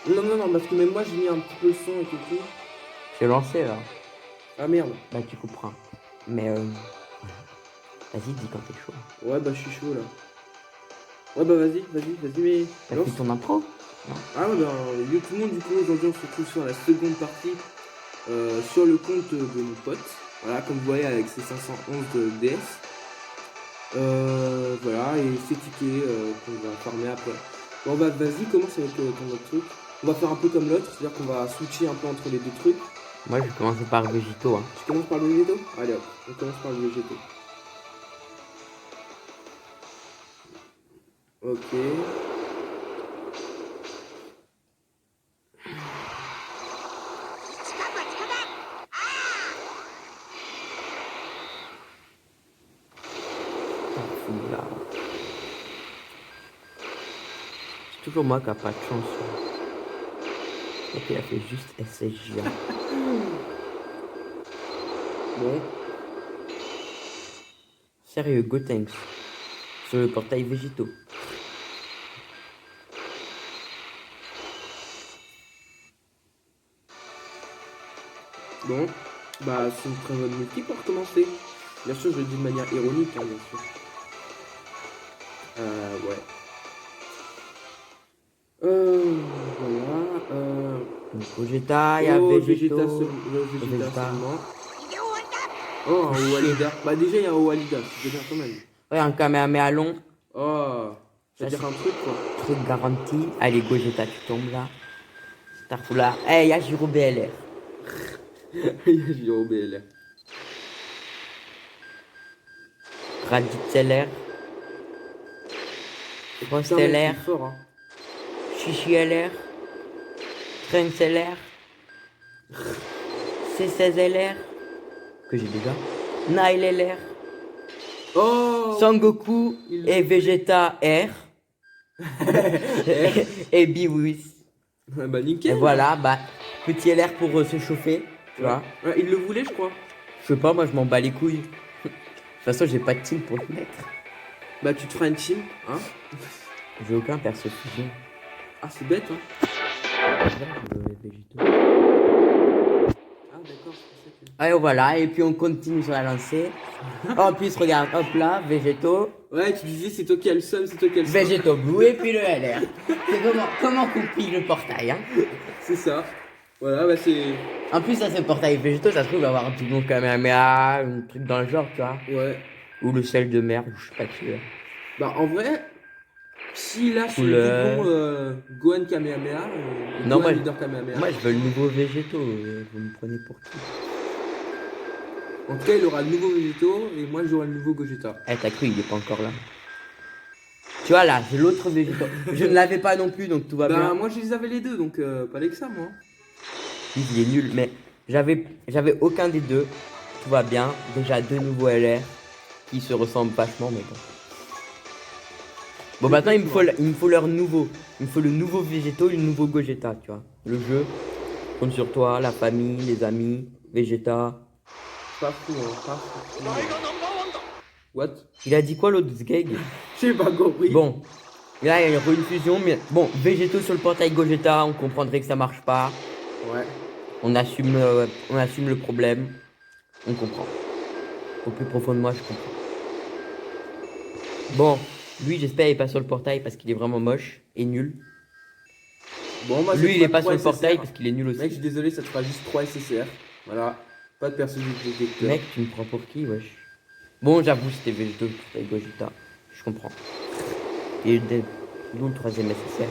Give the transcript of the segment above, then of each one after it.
Non, non, non, parce que même moi, j'ai mis un petit peu le son et tout. J'ai lancé là. Ah merde. Bah tu couperas. Mais vas-y, dis quand t'es chaud. Ouais, bah, je suis chaud là. Ouais, bah, vas-y, mais. T'as Lance. fait ton intro? Non. Ah, ouais, bah, yo tout le monde, du coup, aujourd'hui, on se retrouve sur la seconde partie sur le compte de mon pote. Voilà, comme vous voyez, avec ses 511 de DS. Voilà, et ses tickets qu'on va farmer après. Bon, bah, vas-y, commence avec ton autre truc. On va faire un peu comme l'autre, c'est-à-dire qu'on va switcher un peu entre les deux trucs. Moi je vais commencer par Végéto. Hein. Tu commences par le végétaux? Allez hop, on commence par le végétaux. Ok. Là. C'est toujours moi qui a pas de chance. Ok, il a fait juste SSJ. Bon. Sérieux, go thanks. Sur le portail Végéto. Bon. Bah, c'est une très bonne multi pour commencer. Bien sûr, je le dis de manière ironique, hein, bien sûr. Ouais. Voilà. Donc Vegeta, il y a Oh, Végéto. Vegeta Vegeta. seulement. Oh, un Walida. Bah, déjà, il y a un Walida, c'est déjà pas mal. Ouais, un Kamehameha long. Oh, c'est-à-dire un truc, quoi. Truc garanti. Allez, Gogeta, tu tombes là. Starfula. Eh, il y a Giro BLR. Il y a Giro BL. Raditz LR. Frost Putain, mec, il est LR. fort, hein. Chichi LR. Trunks LR. C16 LR. Que j'ai déjà. Nile LR. Oh, Sangoku il et le voulait. Vegeta R. et Biwis. Ah bah, nickel. Et voilà, bah, petit LR pour se chauffer. Tu vois. Ouais, il le voulait, je crois. Je sais pas, moi je m'en bats les couilles. De toute façon, j'ai pas de team pour le mettre. Bah, tu te feras une team, hein. J'ai aucun perso fusion. Ah, c'est bête, hein. Végétaux. Ah, d'accord, c'est ça que... Allez, voilà, et puis on continue sur la lancée. En plus, regarde, hop là, Végétaux. Ouais, tu disais, c'est toi qui as le seum, c'est toi qui as le seum. Végétaux Blue et puis le LR. C'est comment qu'on pille le portail, hein. C'est ça. Voilà, bah, c'est... En plus, ça c'est le portail Végétaux, ça se trouve avoir un petit bon Kamehameha, un truc dans le genre, tu vois. Ouais. Ou le sel de mer, ou je sais pas qui. Bah, en vrai, s'il a son Couleur. doublon Gohan Kamehameha, Non, Gohan moi, Leader Kamehameha, moi je veux le nouveau Végétaux. Vous me prenez pour qui? en tout cas, il aura le nouveau Végétaux et moi, j'aurai le nouveau Gogeta. Eh, t'as cru, il est pas encore là. Tu vois là, j'ai l'autre Végétaux. Je ne l'avais pas non plus, donc tout va Bah, bien. moi, je les avais les deux, donc pas que ça, moi. Lui, il est nul, mais j'avais aucun des deux. Tout va bien. Déjà deux nouveaux LR qui se ressemblent vachement, mais bon. Bon, maintenant il me faut leur nouveau. Il me faut le nouveau Végétaux et le nouveau Gogeta, tu vois. Le jeu compte sur toi, la famille, les amis, Vegeta. Pas fou, hein, pas fou. What? Il a dit quoi l'autre Sgeg? J'ai pas compris. Bon, là il y a une fusion, mais bon, Végétaux sur le portail Gogeta, on comprendrait que ça marche pas. Ouais. On assume le problème. On comprend. Au plus profond de moi, je comprends. Bon, lui, j'espère il est pas sur le portail parce qu'il est vraiment moche et nul. Bon, moi, Lui, il est pas sur le portail parce qu'il est nul aussi. Mec, je suis désolé, ça te fera juste 3 SSR. Voilà. Pas de personnage de détecteur. Mec, tu me prends pour qui, wesh? Bon, j'avoue, c'était Végétaux, c'était Gogeta. Je comprends. Et d'où le troisième SSR?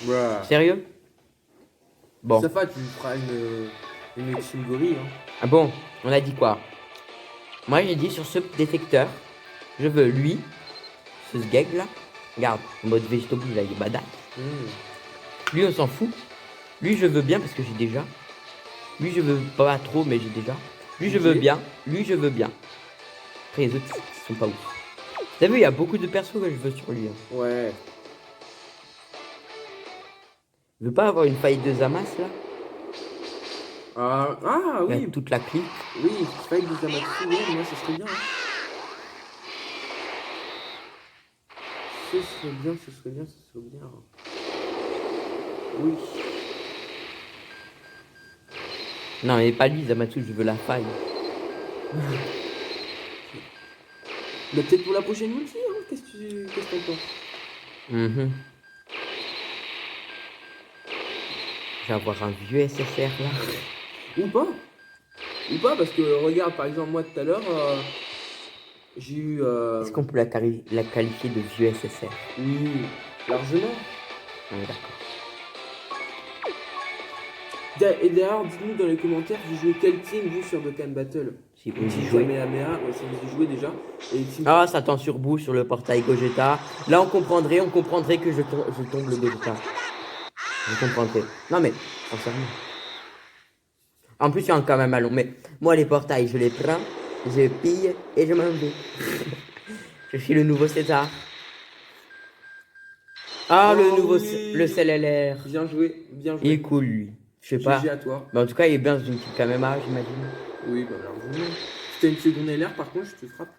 Bruh. Sérieux? Bon. Ça va, tu me feras une team gorille, hein. Ah bon, on a dit quoi? Moi, j'ai dit sur ce détecteur, je veux lui, ce Sgeg là. Regarde, en mode Végétaux Blue, là, il est badass. Lui, on s'en fout. Lui, je veux bien parce que j'ai déjà. Lui, je veux pas trop, mais j'ai déjà. Lui, je veux bien. Lui, je veux bien. Après, les autres, ils sont pas ouf. T'as vu, il y a beaucoup de persos que je veux sur lui. Hein. Ouais. Je veux pas avoir une faille de Zamas là? Ah oui. Avec toute la clique. Oui, faille de Zamatsu, ouais, moi, ça serait bien. Hein. Ce serait bien, ce serait bien, ce serait bien. Oui. Non, mais pas lui, Zamatsu, je veux la faille. Bah, peut-être pour la prochaine multi, hein. Qu'est-ce que t'en penses? Mhm. Je vais avoir un vieux SSR là. Ou pas. Ou pas, parce que regarde, par exemple, moi tout à l'heure, j'ai eu. Est-ce qu'on peut la qualifier de vieux SSR? Oui, largement. Ouais, d'accord. Et d'ailleurs, dites-nous dans les commentaires, vous jouez quel team vous sur Dokkan Battle? Si vous y Team jouez. Kamehameha, ouais, ça vous y jouez déjà. Et team. Ah, ça tend sur bout sur le portail Gogeta. Là, on comprendrait que je tombe le Gogeta. Je comprendrais. Non, mais, sincèrement. En plus, il y a quand même un long. Mais moi, les portails, je les prends, je pille et je m'en vais. Je suis le nouveau César. Ah, le Oh nouveau, oui. le CLLR. Bien joué, bien Il est joué. cool, lui. Je sais pas. GG à toi. Mais en tout cas, il est bien dans une petite caméra, j'imagine. Oui, bah largement. Si t'as une seconde LR, par contre, je te frappe.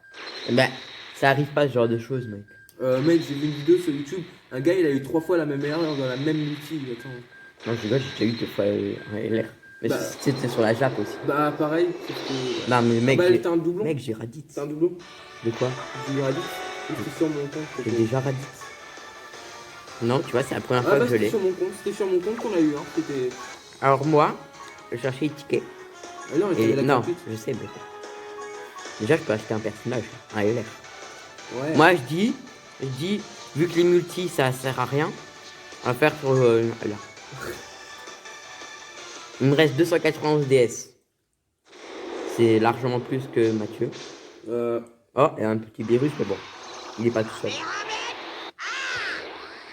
Ben, ça arrive pas ce genre de choses, mec. Mec, j'ai vu une vidéo sur YouTube. Un gars, il a eu 3 fois la même erreur dans la même multi. Attends. Non, je rigole, j'ai déjà eu 2 fois un LR. Mais Bah. c'était sur la Jap aussi. Bah, pareil, sauf que. Non, mais mec, Ah bah, t'as un doublon. mec, j'ai Raditz. T'as un doublon. De quoi? J'ai eu Raditz. C'était sur mon compte. J'ai déjà Raditz. Non, tu vois, c'est la première Ah fois bah, que je c'était l'ai. sur mon compte. C'était sur mon compte qu'on a eu. Hein. C'était. Alors moi, je cherchais les tickets. Ah non, mais Et t'avais la non, gratuite. je sais, mais déjà, je peux acheter un personnage, un LR. Ouais. Moi, je dis, vu que les multis, ça sert à rien, on va faire sur là. Il me reste 291 DS. C'est largement plus que Mathieu. Oh, et un petit virus, mais bon, il est pas tout seul.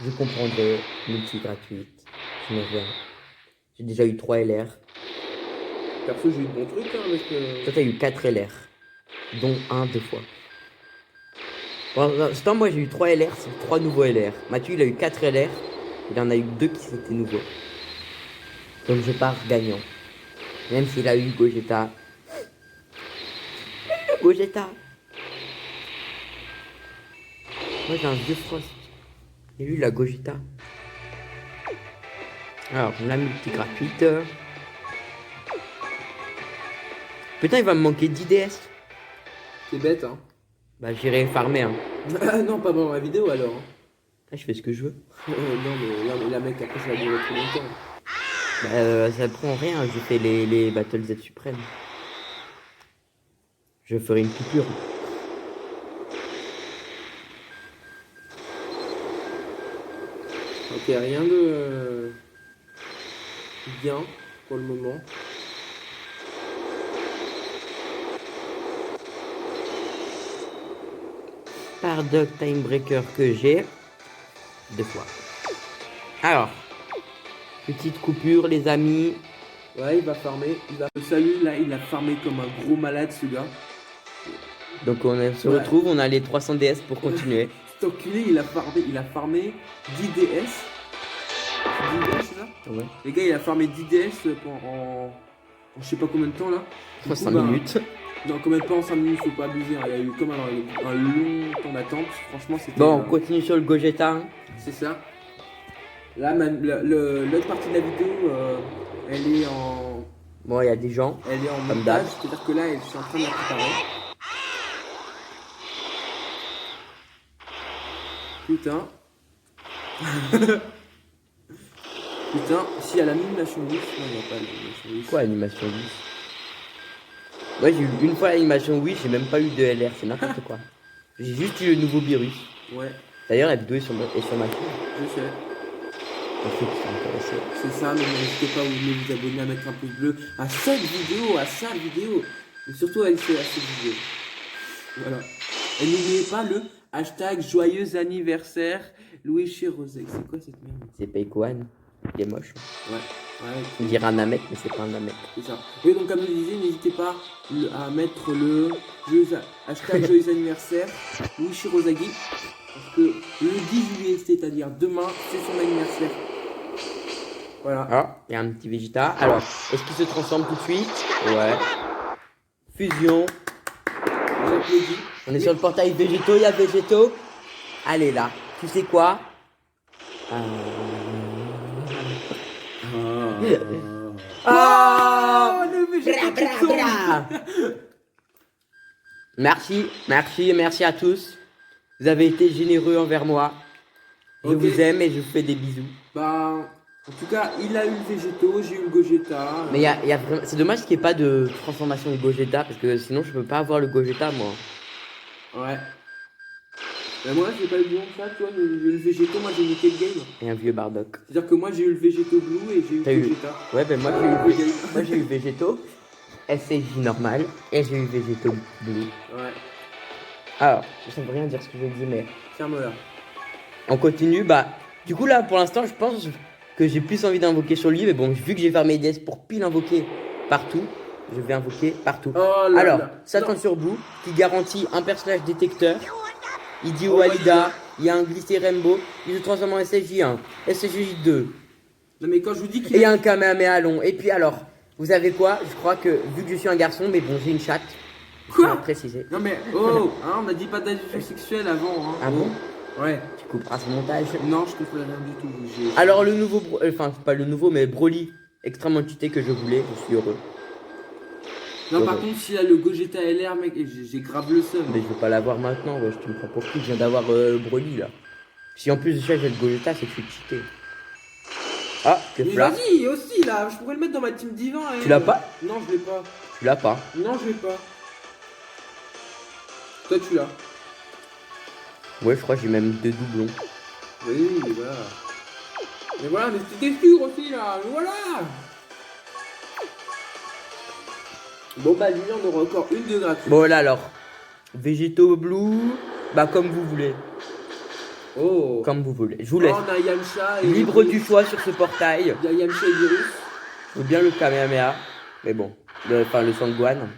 Je comprendrai, multi gratuite. Je me reviens. J'ai déjà eu 3 LR. Perso, j'ai eu de bons trucs hein, avec. Toi, t'as eu 4 LR, dont un 2 fois. Pour l'instant, moi, j'ai eu 3 LR sur 3 nouveaux LR. Mathieu, il a eu 4 LR. Il en a eu 2 qui étaient nouveaux. Donc, je pars gagnant. Même s'il a eu Gogeta. Gogeta. Moi, j'ai un vieux Frost. Et lui, il a Gogeta. Alors, la multi gratuite. Putain, il va me manquer 10 DS. C'est bête, hein. Bah, j'irai farmer, hein. Ah non, pas dans la vidéo alors. Hein. Ah, je fais ce que je veux. Non, mais la mec, après, ça va durer trop longtemps. Bah, ça prend rien, je fais les Battle Z suprêmes. Je ferai une coupure. Ok, rien de bien pour le moment. Par Dog Time Breaker que j'ai 2 fois. Alors, petite coupure, les amis. Ouais, il va farmer. Salut, là, il a farmé comme un gros malade, ce gars. Donc, se retrouve, on a les 300 DS pour continuer. Cet enculé, il a farmé 10 DS. 10 DS, c'est ça? Ouais. Les gars, il a farmé 10 DS en je sais pas combien de temps là. En 5 minutes. Non, quand même pas en 5 minutes, faut pas abuser. Hein. Il y a eu comme un long temps d'attente. Franchement, c'était. Bon, on continue sur le Gogeta. C'est ça. Là, l'autre partie de la vidéo, elle est en. Bon, il y a des gens. Elle est en Comme montage, d'hab. c'est-à-dire que là, je suis en train de la préparer. Putain. Putain, s'il y a l'animation lisse, non, il n'y a pas l'animation lisse. Quoi, animation 10? Ouais, j'ai eu une fois l'animation oui, j'ai même pas eu de LR, c'est n'importe quoi. J'ai juste eu le nouveau virus. Ouais, D'ailleurs, la vidéo est sur ma chaîne. je sais. Pour ceux qui sont intéressés. C'est ça, mais n'hésitez pas à vous abonner, à mettre un pouce bleu à cette vidéo, et surtout à cette vidéo. Voilà. Et n'oubliez pas le hashtag joyeux anniversaire Louis Chirosek. C'est quoi cette merde? C'est Peikoan. Il est moche. Ouais, On dirait un Namek, mais c'est pas un Namek. c'est ça. Et donc, comme je disais, n'hésitez pas à mettre le hashtag joyeux anniversaire Louis Shirozagi. Parce que le 10 juillet, c'est-à-dire demain, c'est son anniversaire. Voilà. Ah, il y a un petit Vegeta. Alors, est-ce qu'il se transforme tout de suite? Ouais. Fusion. J'applaudis. On est sur le portail Végéto, il y a Végéto. Allez là, tu sais quoi? Ah Oh, le végétal qui Bra, tombe. bra, bra. Merci à tous. Vous avez été généreux envers moi. Je Ok. vous aime et je vous fais des bisous. Bah, en tout cas, il a eu le végéto, j'ai eu le Gogeta. Mais il y a vraiment... c'est dommage qu'il n'y ait pas de transformation de Gogeta parce que sinon je peux pas avoir le Gogeta moi. Ouais. Mais moi, j'ai pas eu besoin de ça, tu vois. J'ai eu le végéto, moi j'ai eu quel game. Et un vieux Bardock. C'est-à-dire que moi j'ai eu le végéto blue et j'ai eu T'as le eu- Gogeta. Ouais, ben moi Ouais. j'ai eu Végéto, SCJ normal et j'ai eu Végéto bleu. Ouais. Alors, ça veut rien dire ce que j'ai dit, mais Ferme-la. on continue. Bah, du coup, là pour l'instant, je pense que j'ai plus envie d'invoquer sur lui, mais bon, vu que j'ai fermé DS pour pile invoquer partout, je vais invoquer partout. Oh là Alors, là. Satan Non. sur bout qui garantit un personnage détecteur. Il dit Oh, Walida, il y a un glissé Rainbow, il se transforme en SSJ1, SSJ2, Non, mais quand je vous dis et qu'il il y a un Kamehameha long. Et puis alors, vous savez quoi? Je crois que vu que je suis un garçon, mais bon, j'ai une chatte. Je Quoi tiens à préciser. Non, mais oh, hein, on a dit pas d'addition sexuelle avant. Hein. Ah bon? Ouais. Tu couperas ce montage. Non, je comprends rien du tout. Alors le nouveau, enfin pas le nouveau, mais Broly, extrêmement cheaté que je voulais, je suis heureux. Non, par heureux. contre, s'il a le Gogeta LR, mec, j'ai grave le seum. Mais je veux pas l'avoir maintenant, ouais, je te me prends pour qui? Je viens d'avoir Broly là. Si en plus de ça j'ai le Gogeta, c'est que je suis cheaté. Ah, que Mais flash. vas-y, aussi là, je pourrais le mettre dans ma team divin. Hein. Tu l'as pas? Non, je l'ai pas. Tu l'as pas. Non, je l'ai pas. Toi, tu l'as. Ouais, je crois que j'ai même 2 doublons. Oui, mais voilà. Mais voilà, mais c'était sûr aussi là, mais voilà. Bon bah lui on aura encore une de gratuite. Bon là alors, Végéto Blue, bah comme vous voulez. Oh. Comme vous voulez. Je vous Oh, laisse. on a Yamcha et Libre du choix sur ce portail. Il y a Yamcha et Virus. Je veux bien le Kamehameha. Mais bon. Enfin, le Sangwan.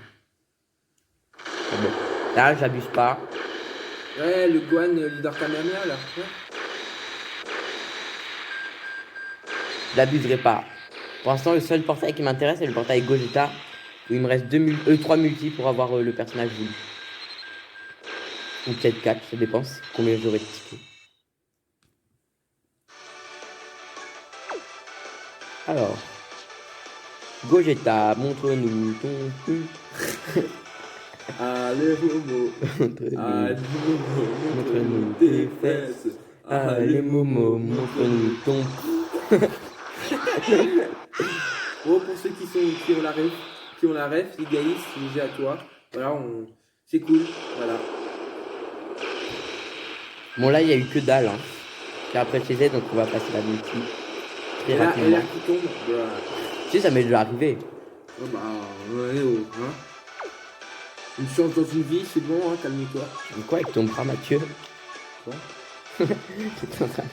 Mais bon. Là, j'abuse pas. Ouais, le Gohan leader Kamehameha là. Ouais. J'abuserai pas. Pour l'instant, le seul portail qui m'intéresse, c'est le portail Gogeta. Où il me reste 3 multis pour avoir le personnage voulu. Ou peut-être 4, ça dépend combien j'aurai de tickets. Alors. Gogeta, montre-nous ton cul. Allez Momo, Montre-nous. allez Momo, Montre-nous tes fesses. Allez Momo, montre-nous ton. Bon, pour ceux qui ont la ref, les Gaïs, j'ai à toi. Voilà, c'est cool, voilà. Bon là il y a eu que dalle hein. J'ai à préciser donc on va passer la multi très Et là, rapidement. qui tombe, voilà. Tu sais ça m'est déjà arrivé. Oh bah, ouais, oh, hein. Une chance dans une vie, c'est bon, hein, calme-toi. Mais quoi avec ton bras Mathieu? Quoi? T'es en train-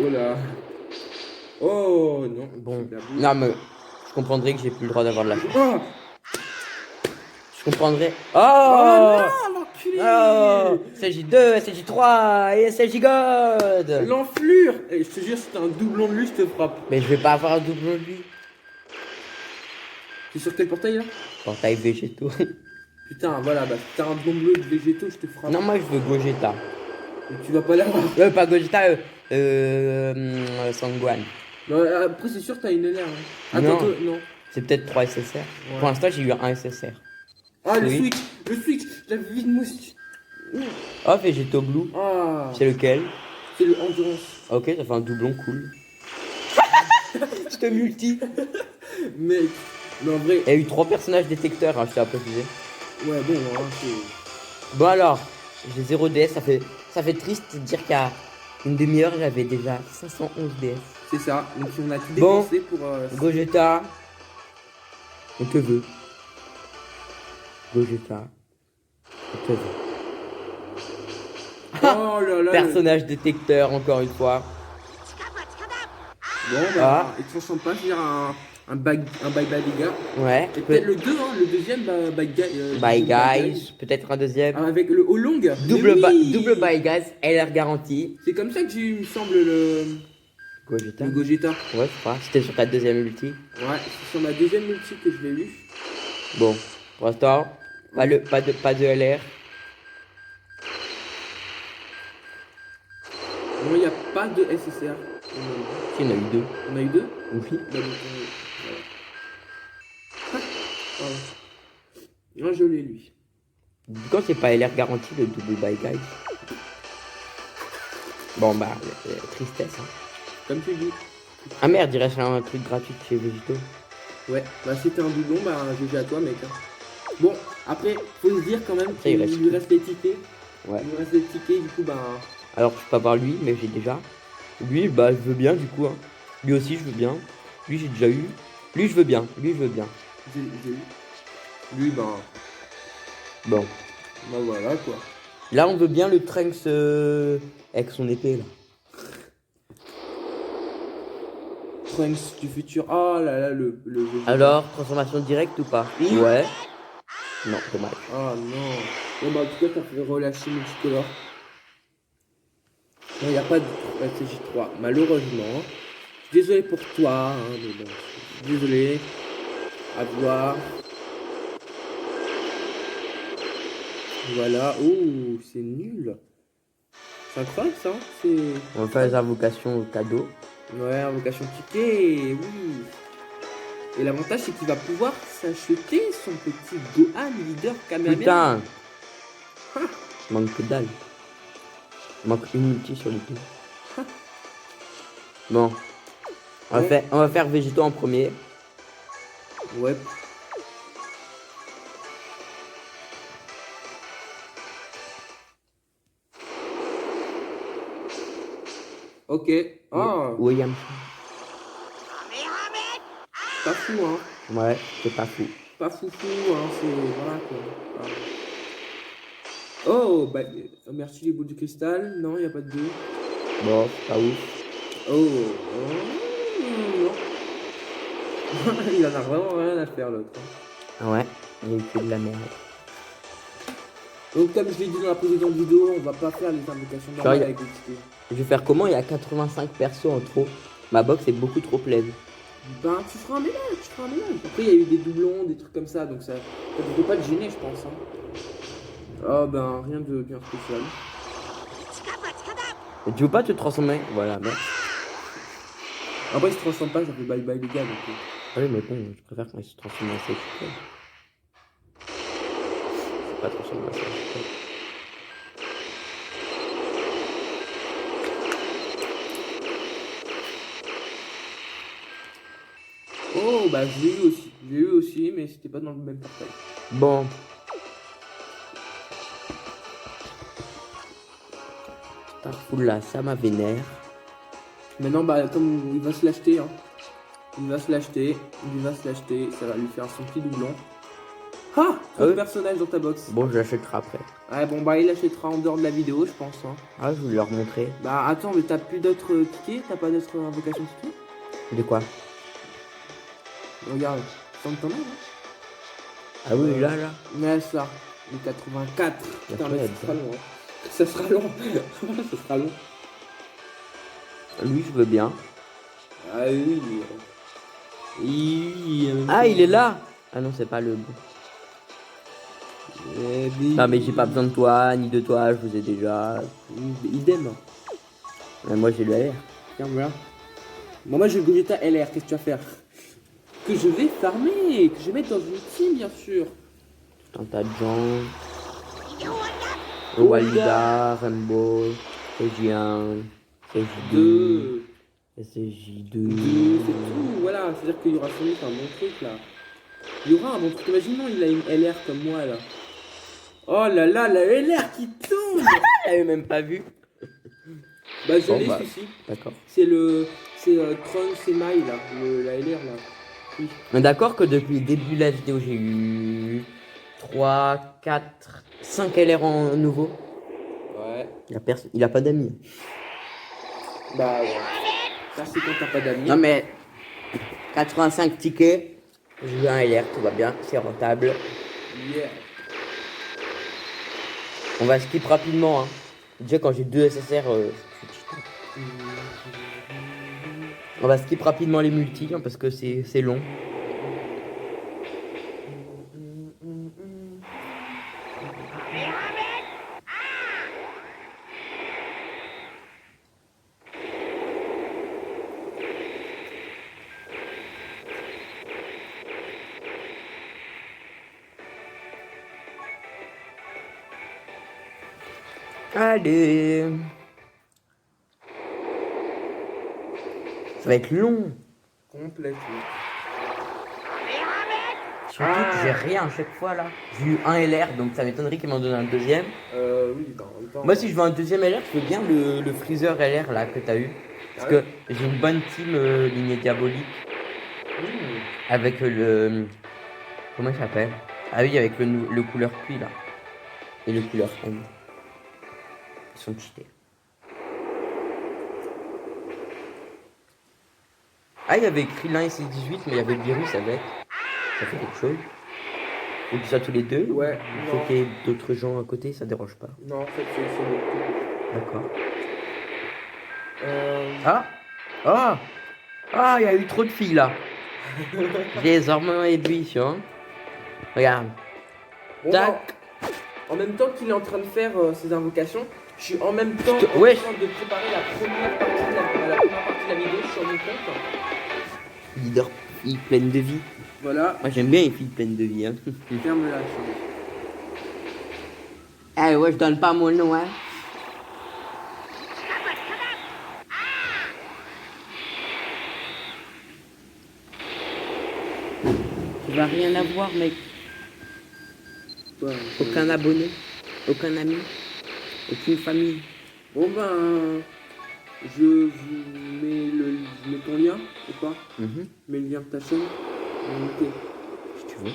Oh là. Oh non. Bon. C'est de la boue. Non mais je comprendrais que j'ai plus le droit d'avoir de la chance. Oh, Je comprendrais. oh Oh, non, l'enculé. oh SLJ2, SLJ3 et SLJ God. L'enflure. Eh, je te jure, si t'as un doublon de lui, je te frappe. Mais je vais pas avoir un double de lui. T'es sur quel portail là? Portail végétaux. Putain, voilà, bah si t'as un blond bleu de végétaux, je te frappe. Non moi je veux Gogeta. Mais tu vas pas l'avoir. Pas Gogeta, Sangwan. Non, après, c'est sûr, t'as une LR. Hein. Non. Attends, non. C'est peut-être 3 SSR. Ouais. Pour l'instant j'ai eu un SSR. Ah, Oui. le switch, la vie de mousse. Oh Végéto Blue. Ah, C'est lequel? c'est le endurance. Ok, ça fait un doublon cool. Je te multi. Mec, mais en vrai, Il y a eu 3 personnages détecteurs, hein, je t'ai à préciser. ouais, bon, hein, c'est. Bon alors, j'ai 0 DS, ça fait triste de dire qu'il y a une demi-heure, j'avais déjà 511 DS. C'est ça, donc on a tout Bon. dépensé pour. Gogeta, on te veut. Gogeta, on te veut. Oh là là. Personnage détecteur, encore une fois. Bon, bah, il transforme pas, je veux dire, un bye bye gars. Ouais. Et peut-être le 2, hein, le deuxième bye guy. Bye guys, peut-être un deuxième. Ah, avec le haut long. Double, Mais oui. double bye guys, LR garantie. C'est comme ça que j'ai eu, il me semble, le Gogeta. Gogeta. Ouais, je crois. C'était sur ta deuxième multi. Ouais, c'est sur ma deuxième multi que je l'ai eu. Bon, pour l'instant, pas de LR. Non, il n'y a pas de SSR. Si, il y en a eu deux. On a eu deux. Oui. Bah, donc, voilà. Pardon. Non, je l'ai lui. Quand c'est pas LR garanti, le double buy guys. Bon, bah, tristesse. Hein. Comme tu dis. Ah merde, il reste un truc gratuit chez Végito. Ouais, bah si t'es un doublon, bah GG à toi mec. Hein. Bon, après, faut se dire quand même Après, il qu'il reste lui reste les tickets. Ouais. Il lui reste les tickets, du coup, bah. Alors, je peux pas voir lui, mais j'ai déjà. Lui, bah, je veux bien, du coup. Hein. Lui aussi, je veux bien. Lui, j'ai déjà eu. Lui, je veux bien. Lui, je veux bien. J'ai eu. Lui, bah. Bon. Bah voilà quoi. Là, on veut bien le Trunks avec son épée, là. Trunks du futur. Oh là là, le Alors, transformation directe ou pas? Oui. Ouais. Non, dommage. Oh non. Bon, bah en tout cas, t'as fait relâcher multicolore. Non, il n'y a pas de CJ3, malheureusement. Je suis désolé pour toi, hein, mais bon. Je suis désolé. À voir. Voilà. Oh, c'est nul. C'est incroyable ça. Hein. C'est. On va faire les invocations au cadeau. Ouais, invocation ticket, oui. Et l'avantage, c'est qu'il va pouvoir s'acheter son petit Gohan leader Kamehameha. Putain, Ah, il manque que dalle. Il manque une multi sur les deux. Bon. On va faire Végéto en premier. ouais. Ok. Ah, William. pas fou, hein. Ouais, c'est pas fou. Pas foufou, hein. C'est. Voilà quoi. Ah. Oh, bah. Merci les boules de cristal. Non, il n'y a pas de deux. Bon, c'est pas ouf. Oh. Non. Il en a vraiment rien à faire l'autre. Hein. Ouais, il y a eu que de la merde. Donc, comme je l'ai dit dans la précédente vidéo, on va pas faire les invocations normales avec les tickets. Je vais faire comment? Il y a 85 persos en trop. Ma box est beaucoup trop pleine. Ben, tu feras un mélange, tu feras un mélange. Après, il y a eu des doublons, des trucs comme ça, donc ça ne peut pas te gêner, je pense. Hein. Oh, ben, rien de bien spécial. Et tu veux pas te transformer? Voilà, merde. Après, il se transforme pas, ça fait bye bye les gars. Donc... Ah oui, mais bon, je préfère quand il se transforme en safe. C'est pas transformé en safe. Oh, bah, je l'ai eu aussi. J'ai eu aussi, mais c'était pas dans le même portail. Bon. Starful là, ça m'a vénère. Maintenant, bah, comme il va se l'acheter, hein. Il va se l'acheter, ça va lui faire son petit doublon. Ah, trop de personnages dans ta box. Bon, je l'achèterai après. Ouais, bon, bah, il l'achètera en dehors de la vidéo, je pense. Hein. Ah, je voulais leur montrer. Bah, attends, mais t'as plus d'autres tickets? T'as pas d'autres invocations tickets? De quoi? Regarde, t'en as, hein. Ah oui, là. Mais ça, le 84. Putain, mais ça sera long. Hein. Ça sera long. Ça sera long. Lui, je veux bien. Ah oui. Ah, il est là. Ah non, c'est pas le bon. Non, mais j'ai pas besoin de toi, ni de toi, je vous ai déjà. Idem. Mais moi, j'ai le LR. Tiens, voilà. Bon, moi, j'ai le Gogeta LR. Qu'est-ce que tu vas faire? Que je vais farmer. Que je vais mettre dans une team, bien sûr. Tout un tas de gens. Walida, Rainbow, CJ1, CJ2, SCJ2. C'est tout, voilà. C'est-à-dire qu'il y aura sans doute un bon truc là. Il y aura un bon truc. Imaginons, il a une LR comme moi là. Oh là là, la LR qui tombe. J'avais même pas vu. Bah, je Bon, l'ai bah, celui-ci. D'accord. C'est le. C'est Tron Semi là. La LR là. Oui. On est d'accord que depuis le début de la vidéo, j'ai eu 3, 4, 5 LR en nouveau. Ouais. Il a pas d'amis. Bah ouais. Ça, c'est quand t'as pas d'amis. Non, mais 85 tickets. J'ai eu un LR, tout va bien, c'est rentable. Yeah. On va skip rapidement. Hein. Déjà, quand j'ai 2 SSR, on va skip rapidement les multis hein, parce que c'est long. Allez. Ça va être long. Complètement. Surtout que j'ai rien à chaque fois là. J'ai eu un LR, donc ça m'étonnerait qu'il m'en donne un deuxième. Oui, bah, en même temps. Moi, si je veux un deuxième LR, je veux bien le Freezer LR là que t'as eu. Parce que j'ai une bonne team lignée diabolique. Avec le. Comment il s'appelle? Ah oui, avec le couleur pluie là. Et le couleur ombre. Ils sont cheatés. Ah, il y avait écrit l'un ici 18, mais il y avait le virus avec. Ça fait quelque chose. Faut qu'ils soient tous les deux. Ouais, Il faut non. qu'il y ait d'autres gens à côté, ça dérange pas. Non, en fait, c'est bon. D'accord. Euh... Ah! Ah! Ah, il y a eu trop de filles là. J'ai les hormones en ébullition. Regarde. Bon, Tac. en même temps qu'il est en train de faire ses invocations, je suis en même temps Ouais. en train de préparer la première partie de la vidéo sur mon compte. Leader, fille pleine de vie. Voilà, Moi j'aime bien les filles pleines de vie. Hein. ferme-la. Eh ouais, je donne pas mon nom, hein. Tu vas rien avoir, mec. Ouais, Aucun abonné, aucun ami, aucune famille. Bon ben, je vous mets ton lien, ou pas? Mhm, Je mets le lien de ta chaîne. Ok. si tu veux.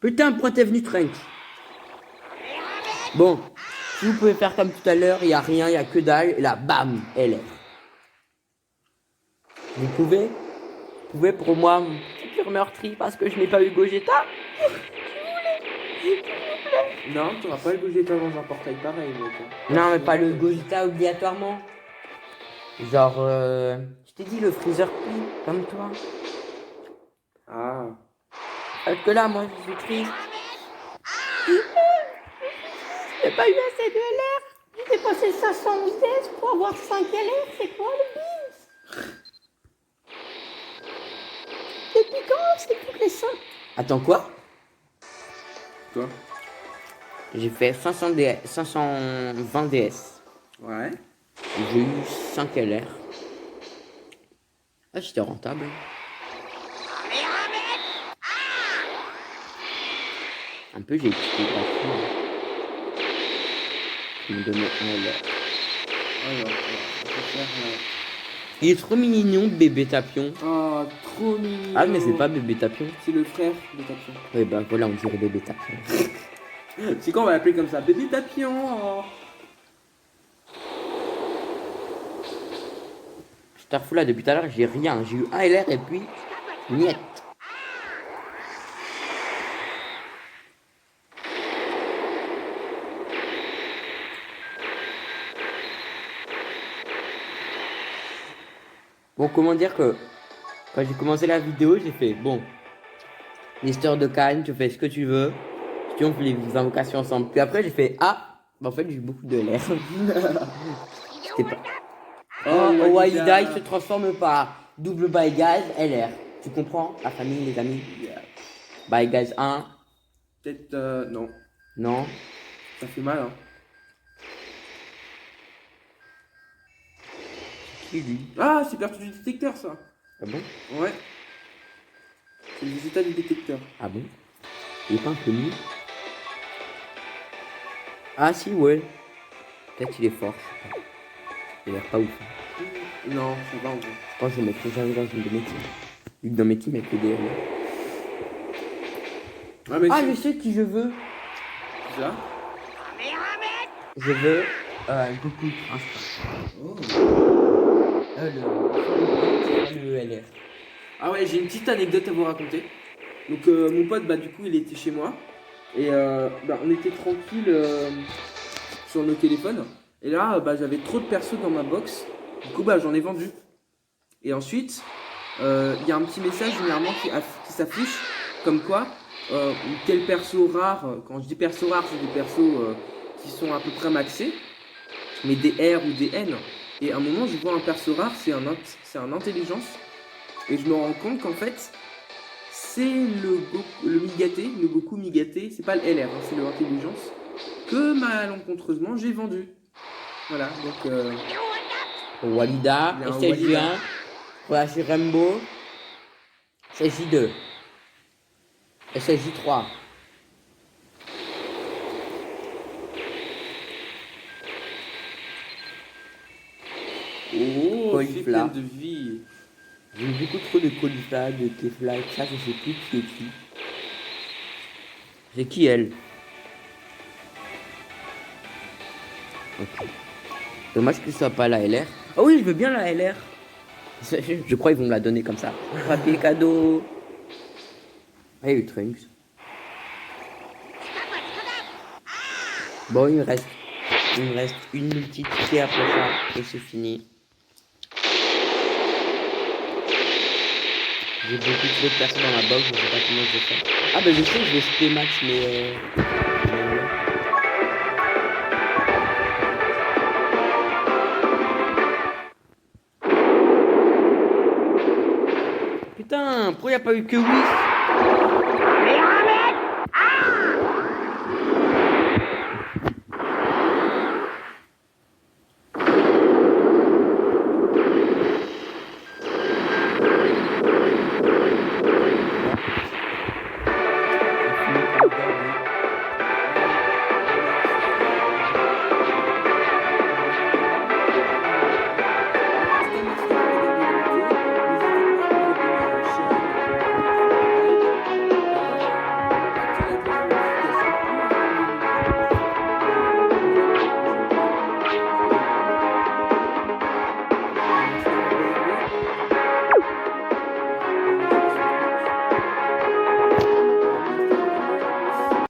Putain, pourquoi t'es venu Trent? Bon, si vous pouvez faire comme tout à l'heure, il n'y a rien, il n'y a que dalle, et là, bam, LR. Vous pouvez pour moi, futur meurtri parce que je n'ai pas eu Gogeta. Non, tu n'auras pas le Gogeta dans un portail pareil, mec. Non, mais pas le Gogeta obligatoirement. Genre, je t'ai dit le Freezer Pea, comme toi. Ah. Parce que là, moi, je suis triste. J'ai pas eu assez de LR. J'ai dépensé 511 DS pour avoir 5 LR. C'est quoi le bis? Depuis quand c'est toutes les 5? Attends, quoi? Toi? J'ai fait 500 DS, 520 DS. Ouais. J'ai eu 5 LR. Ah, j'étais rentable. Un peu, j'ai écouté gratuit. Il me donnait un LR. Alors, on peut faire. Il est trop mignon, bébé tapion. Oh, trop mignon. Ah, mais c'est pas bébé tapion. C'est le frère de Tapion. Ouais, bah voilà, on dirait bébé tapion. C'est quand on va l'appeler comme ça? Bébé Tapion. Oh. Je t'en fous là, depuis tout à l'heure, j'ai rien. J'ai eu un LR et puis. Niet. Bon, comment dire que quand j'ai commencé la vidéo, j'ai fait bon, l'histoire de Cannes, tu fais ce que tu veux, si on fait les invocations ensemble. Puis après, j'ai fait ah, bah en fait, j'ai eu beaucoup de l'air. C'était pas. Oh, Wajda, il se transforme par double by guys LR. Tu comprends la famille, les amis? Yeah. By guys 1, Peut-être. Non. non. Ça fait mal, hein. Qui lui? Ah, c'est perdu du détecteur, ça. Ah bon? Ouais. C'est les états du détecteur. Ah bon? Il est pas un peu nul? Ah si, ouais. Peut-être il est fort, je sais pas. Il a l'air pas ouf. Hein. Non, ça va en vrai. Je pense que je le mettrai jamais dans une de mes teams. Vu que dans mes teams, il y a que des héros. Ah, mais Ah, je sais qui je veux. ça. Je veux Goku Instinct. Oh. Le LR. Ah ouais, j'ai une petite anecdote à vous raconter. Donc mon pote, bah du coup, il était chez moi. Et bah, on était tranquille sur nos téléphones. Et là, bah, j'avais trop de persos dans ma box. Du coup, bah, j'en ai vendu. Et ensuite, il y a un petit message généralement qui s'affiche. Comme quoi, quel perso rare. Quand je dis perso rare, c'est des persos qui sont à peu près maxés. Mais des R ou des N. Et à un moment, je vois un perso rare, c'est un intelligence. Et je me rends compte qu'en fait, c'est le Migaté, le Goku Migaté. C'est pas le LR, hein, c'est le intelligence. que malencontreusement j'ai vendu. Voilà, donc Walida, Il y a un SSJ1, Flash Rainbow, SSJ2, SSJ3. oh, c'est Caulifla. plein de vie. J'ai eu beaucoup trop de Caulifla, de Kefla, et tout ça, je sais plus qui est qui. C'est qui elle? Ok. Dommage que ce soit pas la LR. Oh oui, je veux bien la LR. Je crois qu'ils vont me la donner comme ça. Papier cadeau. Ah, il y a eu Trunks. Bon, il me reste une multitude après ça et c'est fini. J'ai beaucoup trop de personnes dans ma box, je sais pas comment je vais faire. Ah bah je sais, je vais spé max, mais putain, pourquoi y a pas eu que Whis?